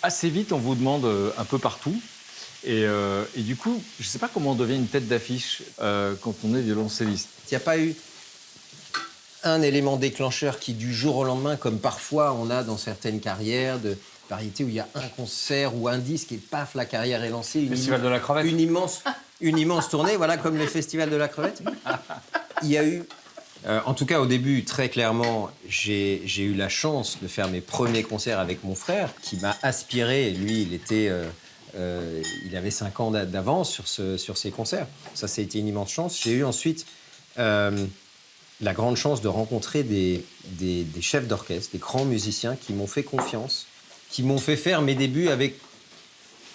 Assez vite, on vous demande un peu partout. Et du coup, je ne sais pas comment on devient une tête d'affiche quand on est violoncelliste. Il n'y a pas eu un élément déclencheur qui, du jour au lendemain, comme parfois on a dans certaines carrières de variété où il y a un concert ou un disque et paf, la carrière est lancée. Festival de la crevette. Une immense tournée, voilà, comme le Festival de la crevette. Il y a eu, en tout cas au début, très clairement, j'ai eu la chance de faire mes premiers concerts avec mon frère, qui m'a aspiré. Lui, il avait 5 ans d'avance sur ses concerts. Ça a été une immense chance. J'ai eu ensuite la grande chance de rencontrer des chefs d'orchestre, des grands musiciens qui m'ont fait confiance, qui m'ont fait faire mes débuts avec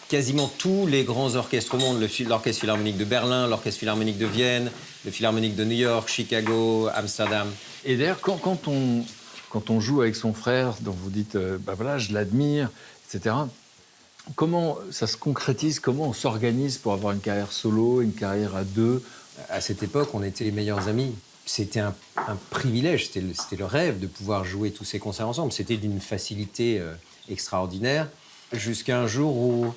quasiment tous les grands orchestres au monde, l'Orchestre Philharmonique de Berlin, l'Orchestre Philharmonique de Vienne, le Philharmonique de New York, Chicago, Amsterdam. Et d'ailleurs, quand on joue avec son frère, dont vous dites, bah voilà, je l'admire, etc., comment ça se concrétise? Comment on s'organise pour avoir une carrière solo, une carrière à deux? À cette époque, on était les meilleurs amis. C'était un privilège, c'était le rêve de pouvoir jouer tous ces concerts ensemble. C'était d'une facilité extraordinaire, jusqu'à un jour où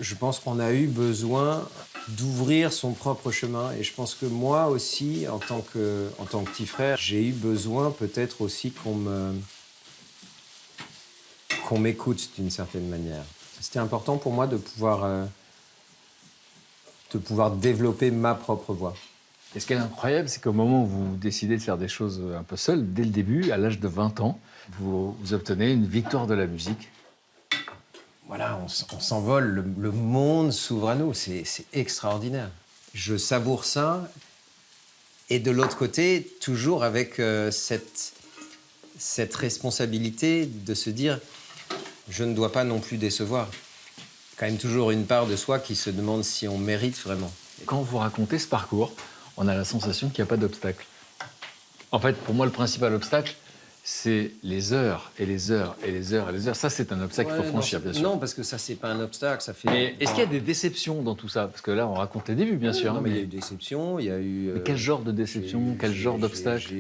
je pense qu'on a eu besoin d'ouvrir son propre chemin. Et je pense que moi aussi, en tant que petit frère, j'ai eu besoin peut-être aussi qu'on m'écoute d'une certaine manière. C'était important pour moi de pouvoir développer ma propre voix. Et ce qui est incroyable, c'est qu'au moment où vous décidez de faire des choses un peu seul, dès le début, à l'âge de 20 ans, vous obtenez une victoire de la musique. Voilà, on s'envole, le monde s'ouvre à nous, c'est extraordinaire. Je savoure ça, et de l'autre côté, toujours avec cette responsabilité de se dire je ne dois pas non plus décevoir. Quand même toujours une part de soi qui se demande si on mérite vraiment. Quand vous racontez ce parcours, on a la sensation qu'il n'y a pas d'obstacle. En fait, pour moi, le principal obstacle, c'est les heures et les heures et les heures et les heures. Ça, c'est un obstacle qu'il faut franchir, bien sûr. Non, parce que ça, c'est pas un obstacle, ça fait... Mais est-ce qu'il y a des déceptions dans tout ça? Parce que là, on raconte les débuts, bien sûr. Non, mais il y a eu des déceptions, il y a eu... Mais quel genre de déception? Quel genre d'obstacle?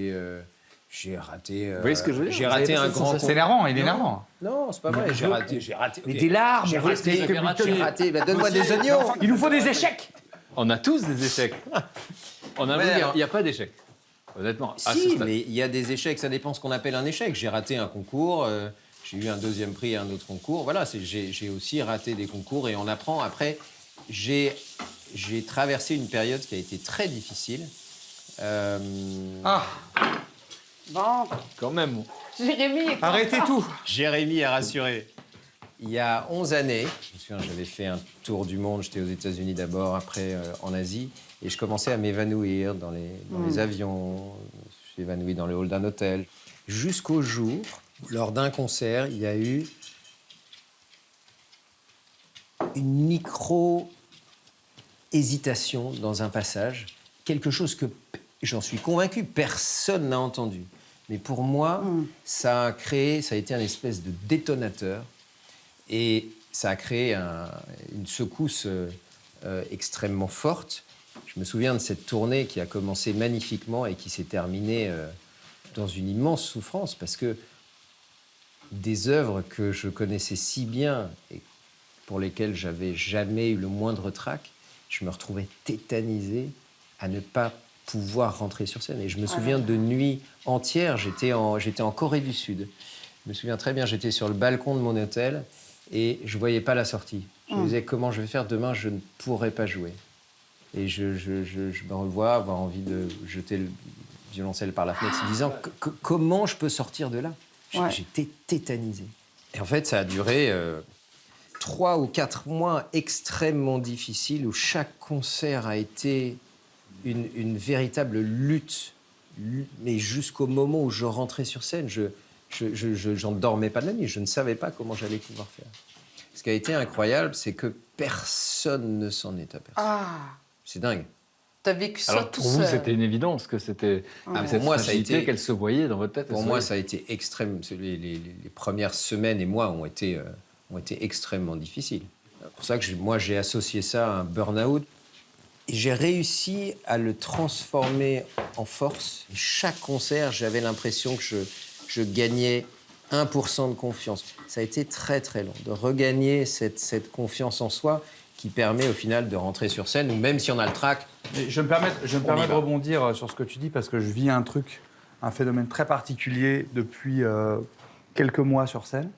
J'ai raté... Vous voyez ce que je veux dire? J'ai raté un grand... C'est énervant, il est énervant. Non, c'est pas vrai, j'ai raté... Mais des larmes, J'ai raté, bah, donne-moi des oignons. Il nous faut des échecs. On a tous des échecs. On a il n'y a pas d'échecs. Honnêtement. Si, mais il y a des échecs, ça dépend ce qu'on appelle un échec. J'ai raté un concours, j'ai eu un deuxième prix à un autre concours. Voilà, j'ai aussi raté des concours et on apprend. Après, j'ai traversé une période qui a été très difficile. Bon, Quand même. Jérémy est Arrêtez tout. Jérémy a rassuré. Il y a 11 années, je me souviens, j'avais fait un tour du monde. J'étais aux États-Unis d'abord, après en Asie. Et je commençais à m'évanouir dans les avions. Je suis évanoui dans le hall d'un hôtel. Jusqu'au jour, lors d'un concert, il y a eu une micro-hésitation dans un passage. Quelque chose que, j'en suis convaincu, personne n'a entendu. Mais pour moi, ça a été un espèce de détonateur. Et ça a créé une secousse extrêmement forte. Je me souviens de cette tournée qui a commencé magnifiquement et qui s'est terminée dans une immense souffrance, parce que des œuvres que je connaissais si bien et pour lesquelles j'avais jamais eu le moindre trac, je me retrouvais tétanisé à ne pas pouvoir rentrer sur scène. Et je me souviens de nuits entières, j'étais en Corée du Sud. Je me souviens très bien, j'étais sur le balcon de mon hôtel et je voyais pas la sortie. Je me disais, comment je vais faire demain? Je ne pourrai pas jouer. Et je me revois avoir envie de jeter le violoncelle par la fenêtre, en disant comment je peux sortir de là? J'étais tétanisé. Et en fait, ça a duré 3 ou 4 mois extrêmement difficiles où chaque concert a été une véritable lutte. Mais jusqu'au moment où je rentrais sur scène, j'en dormais pas de la nuit. Je ne savais pas comment j'allais pouvoir faire. Ce qui a été incroyable, c'est que personne ne s'en est aperçu. C'est dingue. T'as vécu ça Alors, tout pour seul. vous, c'était une évidence que c'était cette moi, ça a été- qu'elle se voyait dans votre tête. Pour moi, ça a été extrême. Les premières semaines et mois ont été extrêmement difficiles. C'est pour ça que moi, j'ai associé ça à un burn-out. Et j'ai réussi à le transformer en force. Et chaque concert, j'avais l'impression que je gagnais 1% de confiance. Ça a été très très long de regagner cette confiance en soi qui permet au final de rentrer sur scène, ou même si on a le trac. Je me permets de rebondir sur ce que tu dis parce que je vis un phénomène très particulier depuis quelques mois sur scène.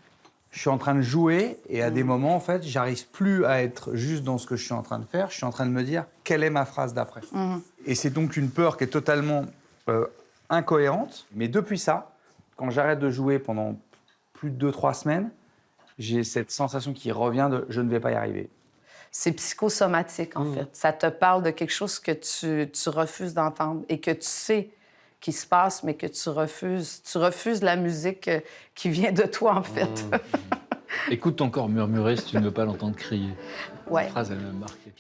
Je suis en train de jouer et à des moments, en fait, j'arrive plus à être juste dans ce que je suis en train de faire. Je suis en train de me dire quelle est ma phrase d'après. Et c'est donc une peur qui est totalement incohérente. Mais depuis ça, quand j'arrête de jouer pendant plus de 2-3 semaines, j'ai cette sensation qui revient de je ne vais pas y arriver. C'est psychosomatique, en fait. Ça te parle de quelque chose que tu refuses d'entendre et que tu sais qui se passe, mais que tu refuses. Tu refuses la musique qui vient de toi, en fait. Écoute ton corps murmurer si tu ne veux pas l'entendre crier. Ouais. Cette phrase, elle m'a marqué.